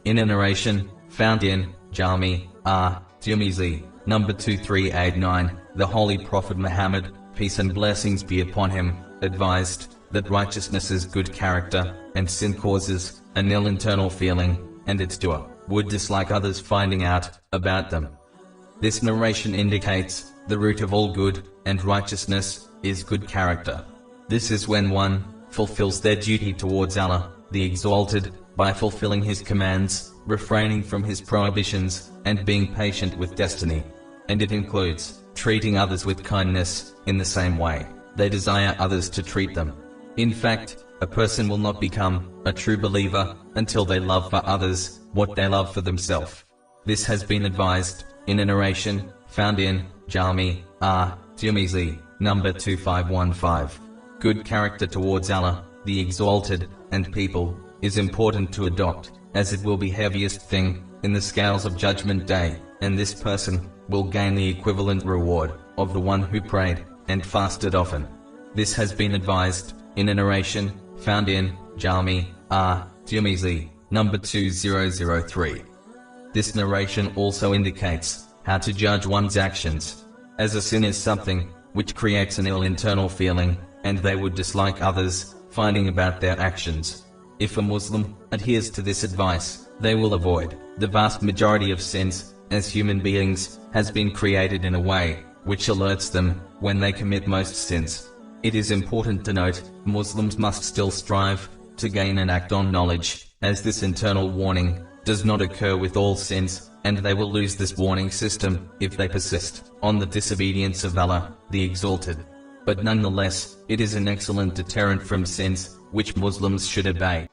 In a narration found in Jami Tirmizi, number 2389, the Holy Prophet Muhammad, peace and blessings be upon him, advised that righteousness is good character, and sin causes an ill internal feeling, and its doer would dislike others finding out about them. This narration indicates the root of all good and righteousness is good character. This is when one fulfills their duty towards Allah, the Exalted, by fulfilling His commands, refraining from His prohibitions, and being patient with destiny. And it includes treating others with kindness, in the same way they desire others to treat them. In fact, a person will not become a true believer until they love for others what they love for themselves. This has been advised in a narration found in Jami Tirmizi, number 2515. Good character towards Allah, the Exalted, and people, is important to adopt, as it will be heaviest thing in the scales of Judgment Day, and this person will gain the equivalent reward of the one who prayed and fasted often. This has been advised in a narration found in Jami Tirmizi, number 2003. This narration also indicates how to judge one's actions, as a sin is something which creates an ill internal feeling, and they would dislike others finding about their actions. If a Muslim adheres to this advice, they will avoid the vast majority of sins, as human beings has been created in a way which alerts them when they commit most sins. It is important to note, Muslims must still strive to gain and act on knowledge, as this internal warning does not occur with all sins, and they will lose this warning system if they persist on the disobedience of Allah, the Exalted. But nonetheless, it is an excellent deterrent from sins, which Muslims should obey.